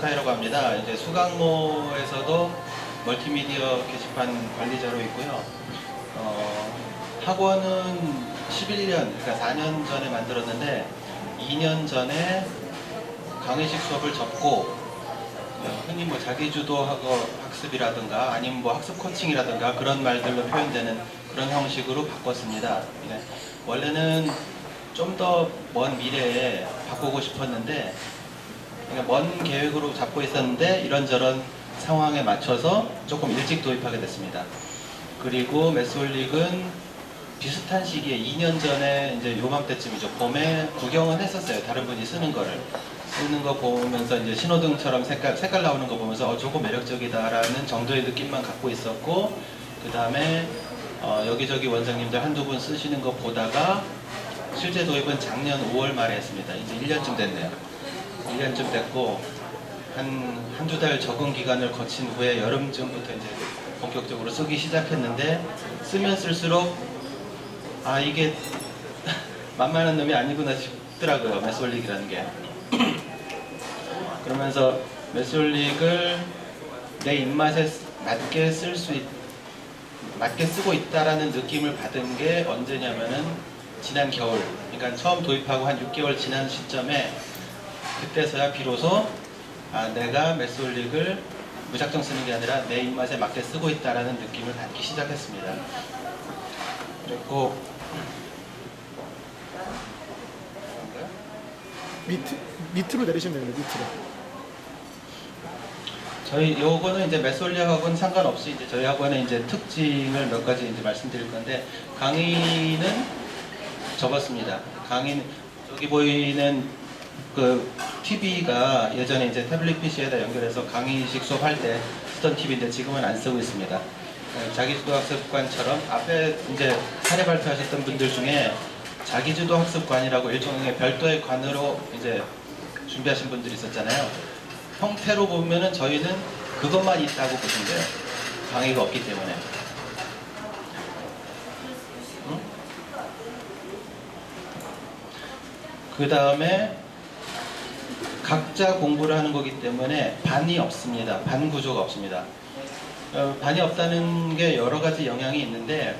스카이라고 합니다. 이제 수강모에서도 멀티미디어 게시판 관리자로 있고요. 학원은 11년, 그러니까 4년 전에 만들었는데 2년 전에 강의식 수업을 접고 흔히 뭐 자기주도 학습이라든가 아니면 뭐 학습 코칭이라든가 그런 말들로 표현되는 그런 형식으로 바꿨습니다. 원래는 좀 더 먼 미래에 바꾸고 싶었는데 먼 계획으로 잡고 있었는데 이런저런 상황에 맞춰서 조금 일찍 도입하게 됐습니다. 그리고 매스홀릭은 비슷한 시기에 2년 전에 이제 요맘때쯤이죠. 봄에 구경은 했었어요. 다른 분이 쓰는 거 보면서 이제 신호등처럼 색깔 나오는 거 보면서 조금 매력적이다라는 정도의 느낌만 갖고 있었고, 그 다음에 여기저기 원장님들 한두 분 쓰시는 거 보다가 실제 도입은 작년 5월 말에 했습니다. 이제 1년쯤 됐네요. 1년쯤 됐고 한두 달 적응 기간을 거친 후에 여름쯤부터 이제 본격적으로 쓰기 시작했는데 쓰면 쓸수록 이게 만만한 놈이 아니구나 싶더라고요. 매스홀릭이라는 게. 그러면서 매스홀릭을 내 입맛에 맞게 쓰고 있다라는 느낌을 받은 게 언제냐면은 지난 겨울, 그러니까 처음 도입하고 한 6개월 지난 시점에 그때서야 비로소 내가 매스홀릭을 무작정 쓰는 게 아니라 내 입맛에 맞게 쓰고 있다라는 느낌을 받기 시작했습니다. 그리고 밑으로 내리시면 됩니다. 밑으로. 저희 요거는 이제 매스홀릭하고는 상관없이 이제 저희 학원의 이제 특징을 몇 가지 이제 말씀드릴 건데, 강의는 접었습니다. 강의는 저기 보이는 그 TV가 예전에 이제 태블릿 PC에다 연결해서 강의식 수업할 때 쓰던 TV인데 지금은 안 쓰고 있습니다. 자기주도 학습관처럼 앞에 이제 사례 발표하셨던 분들 중에 자기주도 학습관이라고 일종의 별도의 관으로 이제 준비하신 분들이 있었잖아요. 형태로 보면은 저희는 그것만 있다고 보시면 돼요. 강의가 없기 때문에. 그 다음에 각자 공부를 하는 거기 때문에 반이 없습니다. 반 구조가 없습니다. 반이 없다는 게 여러 가지 영향이 있는데,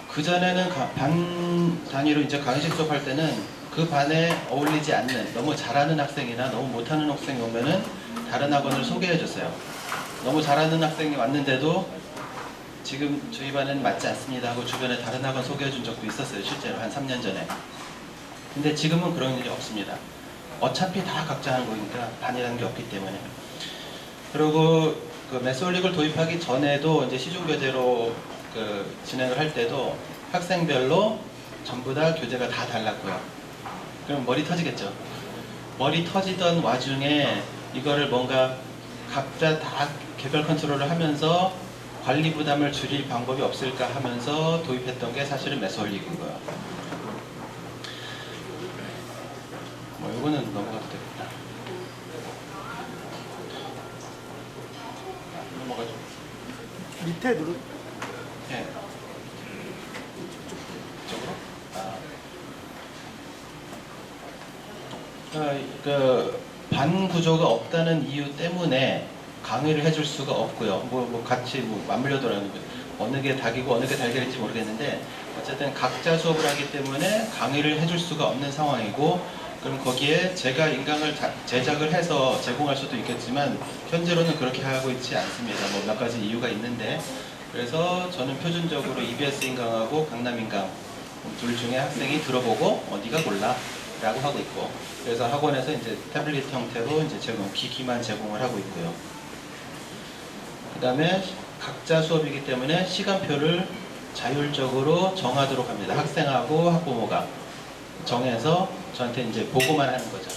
그전에는 반 단위로 이제 강의식 수업할 때는 그 반에 어울리지 않는, 너무 잘하는 학생이나 너무 못하는 학생이 오면은 다른 학원을 소개해 줬어요. 너무 잘하는 학생이 왔는데도 지금 저희 반은 맞지 않습니다 하고 주변에 다른 학원 소개해 준 적도 있었어요. 실제로 한 3년 전에. 근데 지금은 그런 일이 없습니다. 어차피 다 각자 하는 거니까 반이라는 게 없기 때문에. 그리고 그 매스홀릭을 도입하기 전에도 이제 시중교재로 진행을 할 때도 학생별로 전부 다 교재가 다 달랐고요. 그럼 머리 터지겠죠. 머리 터지던 와중에 이거를 뭔가 각자 다 개별 컨트롤을 하면서 관리 부담을 줄일 방법이 없을까 하면서 도입했던 게 사실은 매스홀릭인 거예요. 이거는 넘어가도 되겠다. 넘어가죠. 밑에 누르. 네. 이쪽으로? 반 구조가 없다는 이유 때문에 강의를 해줄 수가 없고요. 같이 맞물려 돌아가는 거예요. 어느 게 닭이고 어느 게 달걀일지 모르겠는데, 어쨌든 각자 수업을 하기 때문에 강의를 해줄 수가 없는 상황이고, 그럼 거기에 제가 인강을 제작을 해서 제공할 수도 있겠지만 현재로는 그렇게 하고 있지 않습니다. 몇 가지 이유가 있는데, 그래서 저는 표준적으로 EBS 인강하고 강남 인강 둘 중에 학생이 들어보고 네가 골라 라고 하고 있고, 그래서 학원에서 이제 태블릿 형태로 이제 기기만 제공을 하고 있고요. 그 다음에 각자 수업이기 때문에 시간표를 자율적으로 정하도록 합니다. 학생하고 학부모가 정해서 저한테 이제 보고만 하는 거죠.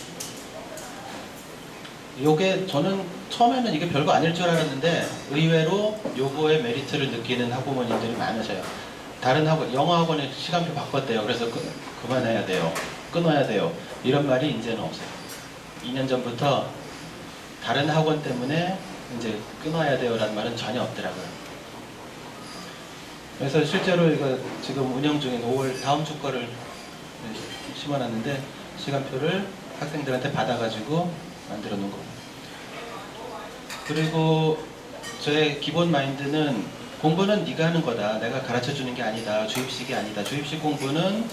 요게 저는 처음에는 이게 별거 아닐 줄 알았는데 의외로 요거의 메리트를 느끼는 학부모님들이 많으셔요. 다른 학원, 영어 학원에 시간표 바꿨대요. 그래서 그만해야 돼요. 끊어야 돼요. 이런 말이 이제는 없어요. 2년 전부터 다른 학원 때문에 이제 끊어야 돼요 라는 말은 전혀 없더라고요. 그래서 실제로 이거 지금 운영 중인 5월 다음 주 거를 심어놨는데 시간표를 학생들한테 받아가지고 만들어 놓은 겁니다. 그리고 저의 기본 마인드는 공부는 네가 하는 거다. 내가 가르쳐 주는 게 아니다. 주입식이 아니다. 주입식 공부는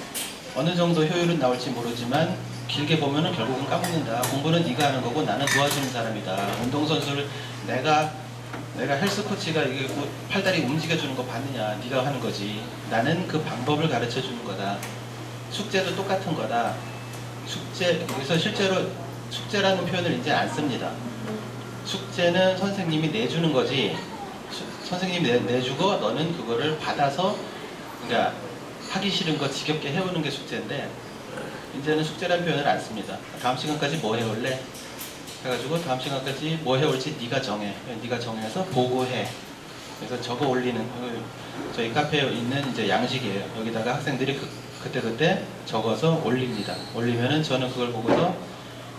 어느 정도 효율은 나올지 모르지만 길게 보면은 결국은 까먹는다. 공부는 네가 하는 거고 나는 도와주는 사람이다. 운동선수를 내가 헬스 코치가 이게 뭐 팔다리 움직여 주는 거 봤느냐? 네가 하는 거지. 나는 그 방법을 가르쳐 주는 거다. 숙제도 똑같은 거다. 숙제, 여기서 실제로 숙제라는 표현을 이제 안 씁니다. 숙제는 선생님이 내주는 거지. 선생님이 내주고 너는 그거를 받아서, 그러니까 하기 싫은 거 지겹게 해오는 게 숙제인데, 이제는 숙제라는 표현을 안 씁니다. 다음 시간까지 뭐 해올래? 해가지고 다음 시간까지 뭐 해올지 네가 정해. 네가 정해서 보고해. 그래서 적어 올리는, 저희 카페에 있는 이제 양식이에요. 여기다가 학생들이 그때 적어서 올립니다. 올리면은 저는 그걸 보고서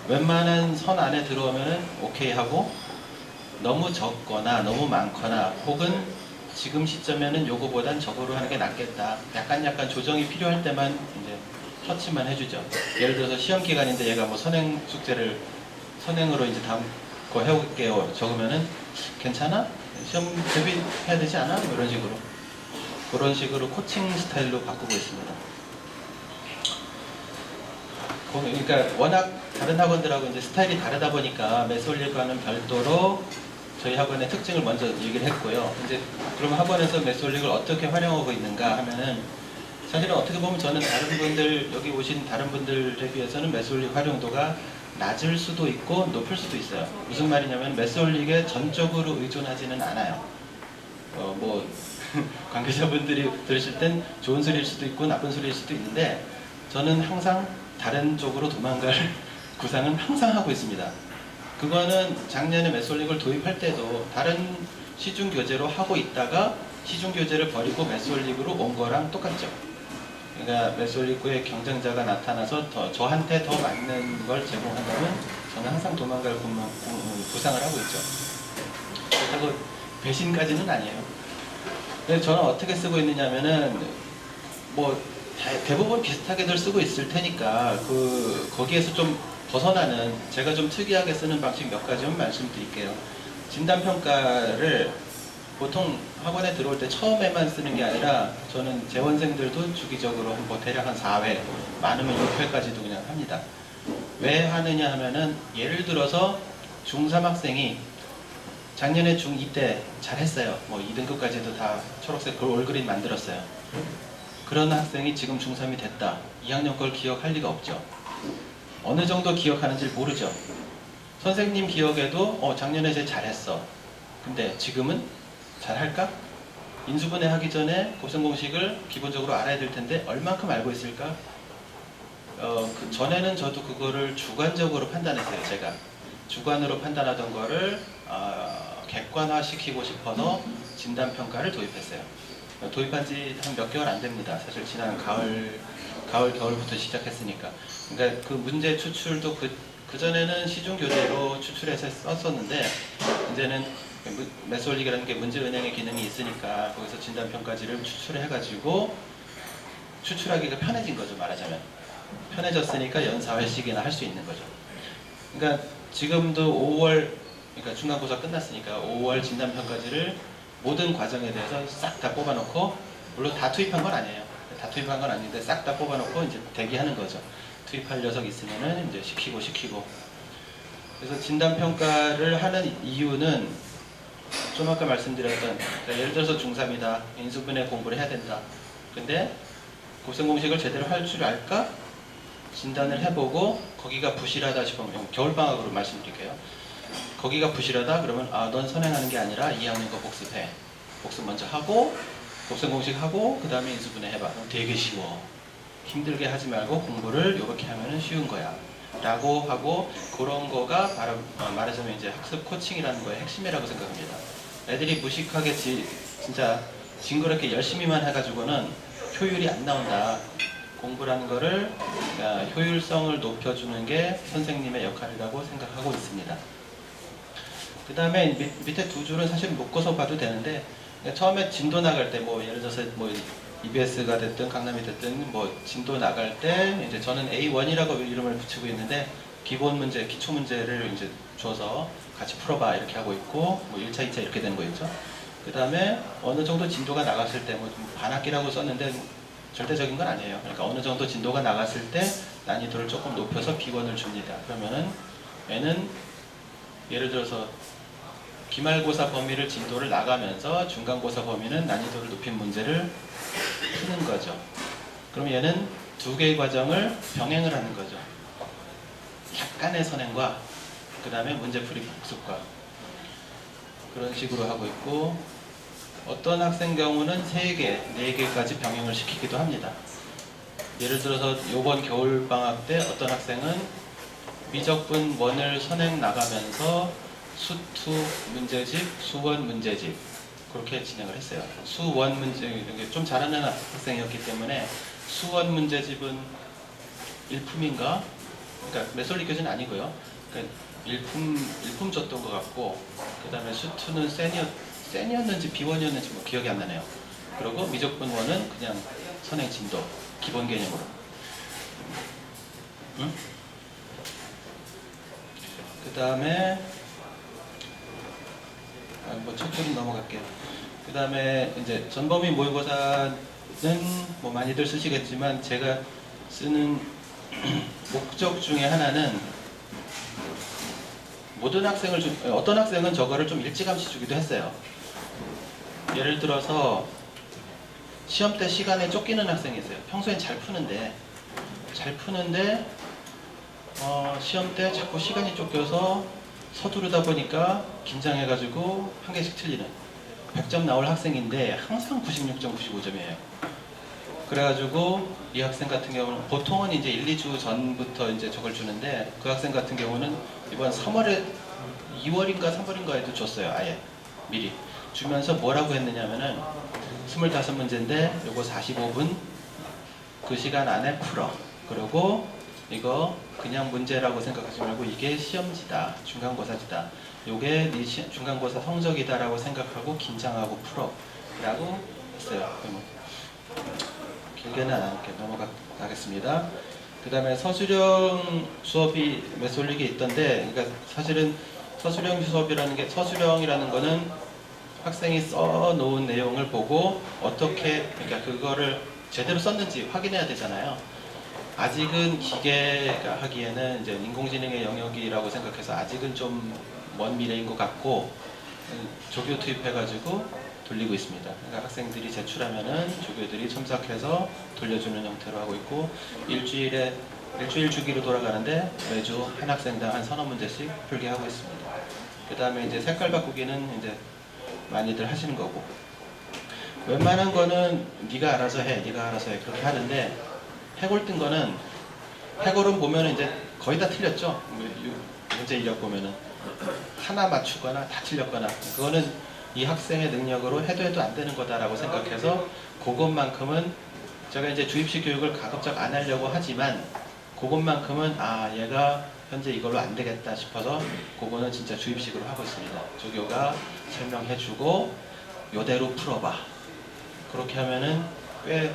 웬만한 선 안에 들어오면은 오케이 하고, 너무 적거나 너무 많거나 혹은 지금 시점에는 요거보단 저거로 하는 게 낫겠다. 약간 조정이 필요할 때만 이제 터치만 해주죠. 예를 들어서 시험 기간인데 얘가 뭐 선행으로 이제 다음 거 해올게요. 적으면은 괜찮아? 시험 대비해야 되지 않아? 뭐 이런 식으로. 그런 식으로 코칭 스타일로 바꾸고 있습니다. 그러니까 워낙 다른 학원들하고 이제 스타일이 다르다 보니까 메솔릭과는 별도로 저희 학원의 특징을 먼저 얘기를 했고요. 이제 그럼 학원에서 메솔릭을 어떻게 활용하고 있는가 하면은, 사실은 어떻게 보면 저는 다른 분들, 여기 오신 다른 분들에 비해서는 메솔릭 활용도가 낮을 수도 있고 높을 수도 있어요. 무슨 말이냐면 메솔릭에 전적으로 의존하지는 않아요. 뭐 관계자분들이 들으실 땐 좋은 소리일 수도 있고 나쁜 소리일 수도 있는데, 저는 항상 다른 쪽으로 도망갈 구상은 항상 하고 있습니다. 그거는 작년에 메솔릭을 도입할 때도 다른 시중 교재로 하고 있다가 시중 교재를 버리고 메솔릭으로 온 거랑 똑같죠. 그러니까 메솔릭구의 경쟁자가 나타나서 저한테 더 맞는 걸 제공한다면 저는 항상 도망갈 구상을 하고 있죠. 그렇다고 배신까지는 아니에요. 근데 저는 어떻게 쓰고 있느냐면은 뭐 대부분 비슷하게들 쓰고 있을 테니까 거기에서 좀 벗어나는, 제가 좀 특이하게 쓰는 방식 몇 가지만 말씀드릴게요. 진단평가를 보통 학원에 들어올 때 처음에만 쓰는 게 아니라 저는 재원생들도 주기적으로 뭐 대략 한 4회, 많으면 6회까지도 그냥 합니다. 왜 하느냐 하면은, 예를 들어서 중3 학생이 작년에 중2 때 잘했어요. 뭐 2등급까지도 다 초록색 올그린 만들었어요. 그런 학생이 지금 중3이 됐다. 2학년 걸 기억할 리가 없죠. 어느 정도 기억하는지 모르죠. 선생님 기억에도 작년에 쟤 잘했어. 근데 지금은 잘할까? 인수분해 하기 전에 곱셈 공식을 기본적으로 알아야 될 텐데 얼만큼 알고 있을까? 그 전에는 저도 그거를 주관적으로 판단했어요. 제가 주관으로 판단하던 거를 객관화 시키고 싶어서 진단평가를 도입했어요. 도입한 지 한 몇 개월 안 됩니다. 사실 지난 가을, 겨울부터 시작했으니까. 그러니까 그 문제 추출도 그 전에는 시중 교재로 추출해서 썼었는데, 이제는 메솔릭이라는 게 문제 은행의 기능이 있으니까 거기서 진단평가지를 추출해가지고 추출하기가 편해진 거죠. 말하자면 편해졌으니까 연 4회씩이나 할 수 있는 거죠. 그러니까 지금도 5월, 그러니까 중간고사 끝났으니까 5월 진단평가지를 모든 과정에 대해서 싹 다 뽑아놓고, 물론 다 투입한 건 아니에요. 다 투입한 건 아닌데 싹 다 뽑아놓고 이제 대기하는 거죠. 투입할 녀석 있으면은 이제 시키고. 그래서 진단평가를 하는 이유는 좀 아까 말씀드렸던, 그러니까 예를 들어서 중3이다. 인수분해 공부를 해야 된다. 근데 곱셈 공식을 제대로 할 줄 알까? 진단을 해보고 거기가 부실하다 싶으면, 겨울방학으로 말씀드릴게요. 거기가 부실하다 그러면 넌 선행하는 게 아니라 2학년 거 복습해. 복습 먼저 하고 곱셈 공식 하고 그 다음에 인수분해 해봐. 되게 쉬워. 힘들게 하지 말고 공부를 이렇게 하면 쉬운 거야 라고 하고, 그런 거가 바로 말하자면 이제 학습 코칭이라는 거의 핵심이라고 생각합니다. 애들이 무식하게 진짜 징그럽게 열심히만 해가지고는 효율이 안 나온다. 공부라는 거를, 그러니까 효율성을 높여주는 게 선생님의 역할이라고 생각하고 있습니다. 그 다음에 밑에 두 줄은 사실 묶어서 봐도 되는데, 처음에 진도 나갈 때 뭐 예를 들어서 뭐 EBS가 됐든 강남이 됐든 뭐 진도 나갈 때 이제 저는 A1이라고 이름을 붙이고 있는데, 기본 문제, 기초 문제를 이제 줘서 같이 풀어봐 이렇게 하고 있고 뭐 1차, 2차 이렇게 되는 거겠죠. 그 다음에 어느 정도 진도가 나갔을 때 뭐 반학기라고 썼는데 절대적인 건 아니에요. 그러니까 어느 정도 진도가 나갔을 때 난이도를 조금 높여서 B1을 줍니다. 그러면은 얘는 예를 들어서 기말고사 범위를 진도를 나가면서 중간고사 범위는 난이도를 높인 문제를 푸는 거죠. 그럼 얘는 두 개의 과정을 병행을 하는 거죠. 약간의 선행과 그 다음에 문제풀이 복습과 그런 식으로 하고 있고, 어떤 학생 경우는 3개, 4개까지 병행을 시키기도 합니다. 예를 들어서 이번 겨울방학 때 어떤 학생은 미적분 1을 선행 나가면서 수2 문제집, 수1 문제집 그렇게 진행을 했어요. 수1 문제, 좀 잘하는 학생이었기 때문에 수1 문제집은 일품인가? 그러니까 메솔리 교재는 아니고요. 그러니까 일품 줬던 것 같고, 그 다음에 수2는 센이었는지 B1이었는지 뭐 기억이 안 나네요. 그리고 미적분 1은 그냥 선행 진도, 기본 개념으로. 응? 그 다음에 뭐 첫 줄은 넘어갈게요. 그 다음에 이제 전범위 모의고사는 뭐 많이들 쓰시겠지만 제가 쓰는 목적 중에 하나는 모든 학생을 어떤 학생은 저거를 좀 일찌감치 주기도 했어요. 예를 들어서 시험 때 시간에 쫓기는 학생이 있어요. 평소엔 잘 푸는데 시험 때 자꾸 시간이 쫓겨서 서두르다 보니까 긴장해가지고 한 개씩 틀리는 100점 나올 학생인데 항상 96.95점이에요. 그래가지고 이 학생 같은 경우는 보통은 이제 1, 2주 전부터 이제 저걸 주는데, 그 학생 같은 경우는 이번 3월에 2월인가 3월인가에도 줬어요. 아예 미리 주면서 뭐라고 했느냐면은 25문제인데 요거 45분 그 시간 안에 풀어. 그리고 이거 그냥 문제라고 생각하지 말고 이게 시험지다, 중간고사지다, 요게 네 중간고사 성적이다라고 생각하고 긴장하고 풀어 라고 했어요. 길게는 안 할게요. 넘어가겠습니다. 그 다음에 서술형 수업이 메솔릭에 있던데, 그러니까 사실은 서술형 수업이라는 게, 서술형이라는 거는 학생이 써놓은 내용을 보고 어떻게, 그러니까 그거를 제대로 썼는지 확인해야 되잖아요. 아직은 기계가 하기에는 이제 인공지능의 영역이라고 생각해서 아직은 좀 먼 미래인 것 같고, 조교 투입해가지고 돌리고 있습니다. 그러니까 학생들이 제출하면은 조교들이 첨삭해서 돌려주는 형태로 하고 있고, 일주일 주기로 돌아가는데 매주 한 학생당 한 서너 문제씩 풀게 하고 있습니다. 그 다음에 이제 색깔 바꾸기는 이제 많이들 하시는 거고, 웬만한 거는 네가 알아서 해 그렇게 하는데, 해골 뜬 거는, 해골은 보면은 이제 거의 다 틀렸죠. 문제 이력 보면은 하나 맞추거나 다 틀렸거나, 그거는 이 학생의 능력으로 해도 안 되는 거다라고 생각해서 그것만큼은 제가 이제 주입식 교육을 가급적 안 하려고 하지만, 그것만큼은 얘가 현재 이걸로 안 되겠다 싶어서 그거는 진짜 주입식으로 하고 있습니다. 조교가 설명해주고 요대로 풀어봐. 그렇게 하면은 꽤,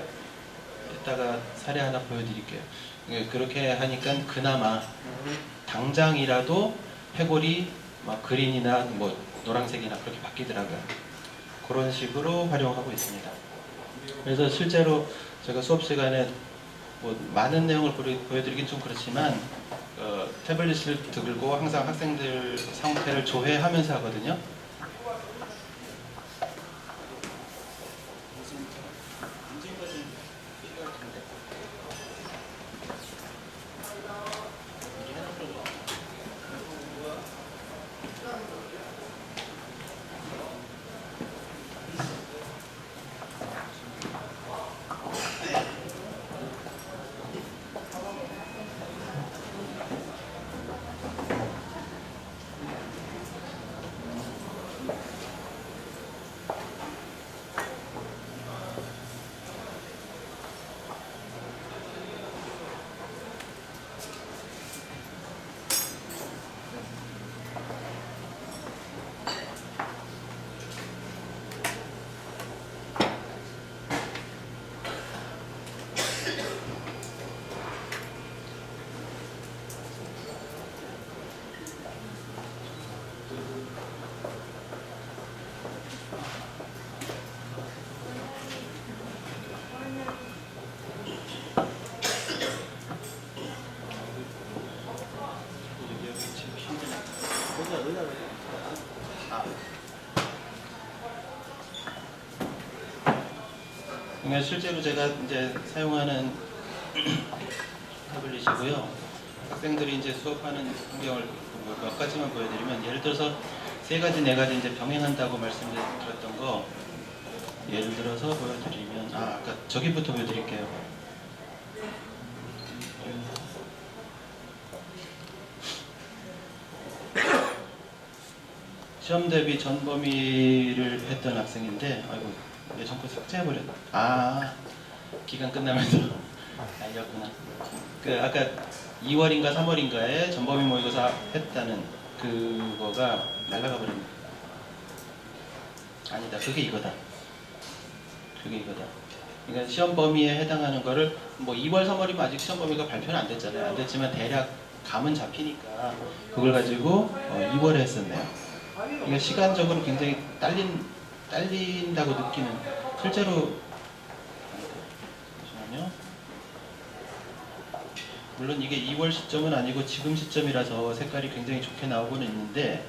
이따가 사례 하나 보여드릴게요. 그렇게 하니까 그나마 당장이라도 해골이 막 그린이나 뭐 노란색이나 그렇게 바뀌더라고요. 그런 식으로 활용하고 있습니다. 그래서 실제로 제가 수업 시간에 뭐 많은 내용을 보여드리긴 좀 그렇지만, 태블릿을 들고 항상 학생들 상태를 조회하면서 하거든요. 그러니까 실제로 제가 이제 사용하는 타블릿이고요. 학생들이 이제 수업하는 환경을 몇 가지만 보여드리면, 예를 들어서 세 가지, 네 가지 이제 병행한다고 말씀드렸던 거, 예를 들어서 보여드리면, 아까 저기부터 보여드릴게요. 시험 대비 전범위를 했던 학생인데, 아이고, 얘 전부 삭제해버렸다. 기간 끝나면서 알렸구나. 그 아까 2월인가 3월인가에 전범위 모의고사 했다는 그거가 날아가 버렸네. 아니다, 그게 이거다. 그게 이거다. 그러니까 시험 범위에 해당하는 거를 뭐 2월, 3월이면 아직 시험 범위가 발표는 안 됐잖아요. 안 됐지만 대략 감은 잡히니까 그걸 가지고 2월에 했었네요. 그러니까 시간적으로 굉장히 딸린다고 느끼는, 실제로 잠시만요. 물론 이게 2월 시점은 아니고 지금 시점이라서 색깔이 굉장히 좋게 나오고는 있는데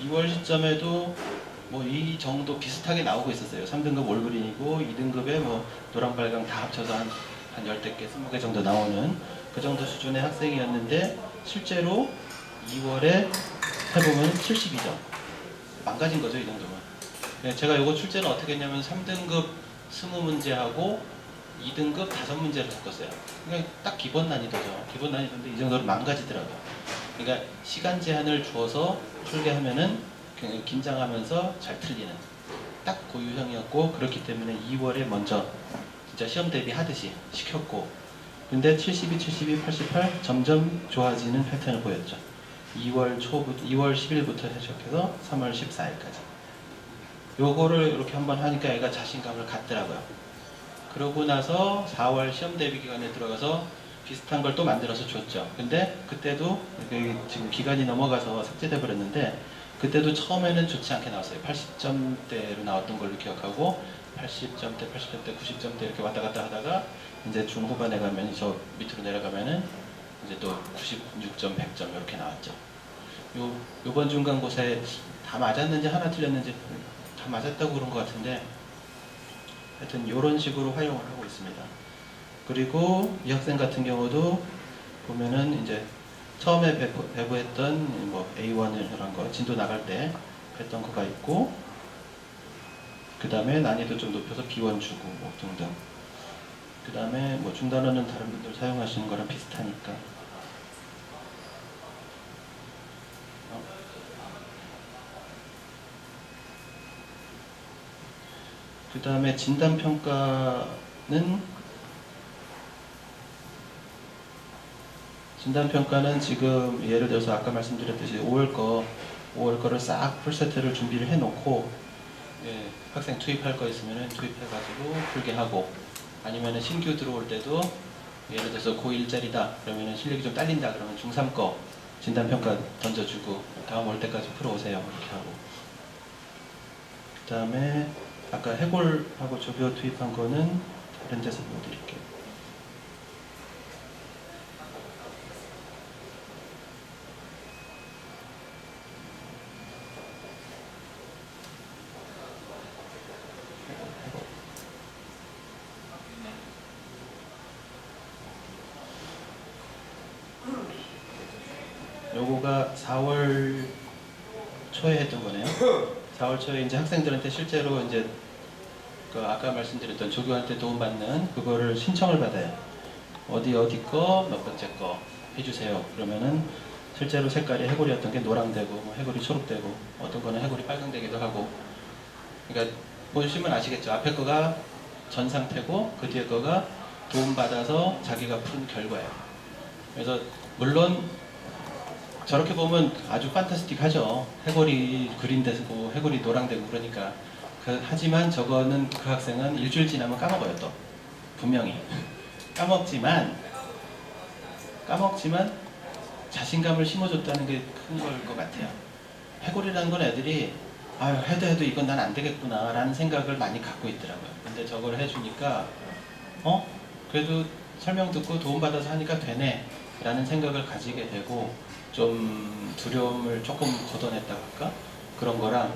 2월 시점에도 뭐 이 정도 비슷하게 나오고 있었어요. 3등급 올그린이고 2등급에 뭐 노랑 빨강 다 합쳐서 한 10개, 20개 정도 나오는 그 정도 수준의 학생이었는데, 실제로 2월에 해보면 72점. 망가진 거죠, 이 정도면. 제가 이거 출제는 어떻게 했냐면 3등급 20문제하고 2등급 5문제를 섞었어요. 그러니까 딱 기본 난이도죠. 기본 난이도인데 이 정도로 망가지더라고요. 그러니까 시간 제한을 주어서 풀게 하면은 굉장히 긴장하면서 잘 틀리는 딱 그 유형이었고, 그렇기 때문에 2월에 먼저 진짜 시험 대비하듯이 시켰고, 근데 72, 72, 88 점점 좋아지는 패턴을 보였죠. 2월 10일부터 시작해서 3월 14일까지. 요거를 이렇게 한번 하니까 애가 자신감을 갖더라고요. 그러고 나서 4월 시험 대비 기간에 들어가서 비슷한 걸 또 만들어서 줬죠. 근데 그때도 지금 기간이 넘어가서 삭제돼 버렸는데, 그때도 처음에는 좋지 않게 나왔어요. 80점대로 나왔던 걸로 기억하고 80점대, 80점대, 90점대 이렇게 왔다 갔다 하다가 이제 중후반에 가면 저 밑으로 내려가면은 이제 또 96점, 100점 이렇게 나왔죠. 요번 중간고사에 다 맞았는지 하나 틀렸는지 다 맞았다고 그런 것 같은데, 하여튼 이런 식으로 활용을 하고 있습니다. 그리고 이 학생 같은 경우도 보면은 이제 처음에 배부했던 뭐 A1이라는 거 진도 나갈 때 했던 거가 있고, 그 다음에 난이도 좀 높여서 B1 주고 뭐 등등. 그 다음에 뭐 중단어는 다른 분들 사용하시는 거랑 비슷하니까. 그 다음에 진단평가는 지금 예를 들어서 아까 말씀드렸듯이 5월 거를 싹 풀세트를 준비를 해놓고, 예, 학생 투입할 거 있으면 투입해가지고 풀게 하고, 아니면 신규 들어올 때도 예를 들어서 고1짜리다 그러면 실력이 좀 딸린다 그러면 중3 거 진단평가 던져주고 다음 올 때까지 풀어오세요 이렇게 하고, 그 다음에 아까 해골하고 조교 투입한 거는 다른 데서 보여드릴게요. 요거가 4월 초에 했던 거네요. 4월 초에 이제 학생들한테 실제로 이제 그 아까 말씀드렸던 조교한테 도움받는 그거를 신청을 받아요. 어디 거 몇 번째 거 해주세요. 그러면은 실제로 색깔이 해골이었던 게 노랑되고 뭐 해골이 초록되고 어떤 거는 해골이 빨강되기도 하고. 그러니까 보시면 아시겠죠. 앞에 거가 전 상태고 그 뒤에 거가 도움받아서 자기가 푼 결과예요. 그래서 물론 저렇게 보면 아주 판타스틱하죠. 해골이 그린되고 해골이 노랑되고 그러니까. 하지만 저거는 그 학생은 일주일 지나면 까먹어요. 또 분명히 까먹지만 자신감을 심어줬다는 게 큰 걸 것 같아요. 해골이라는 건 애들이 해도 이건 난 안 되겠구나 라는 생각을 많이 갖고 있더라고요. 근데 저걸 해주니까 그래도 설명 듣고 도움받아서 하니까 되네 라는 생각을 가지게 되고, 좀 두려움을 조금 걷어냈다고 할까? 그런 거랑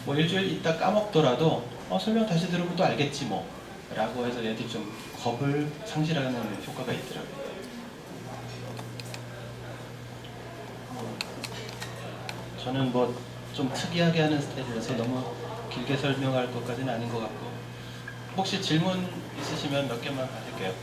뭐 일주일 있다 까먹더라도 설명 다시 들으면 또 알겠지 뭐 라고 해서 애들이 좀 겁을 상실하는 효과가 있더라고요. 저는 뭐 좀 특이하게 하는 스타일이라서 너무 길게 설명할 것까지는 아닌 것 같고, 혹시 질문 있으시면 몇 개만 받을게요.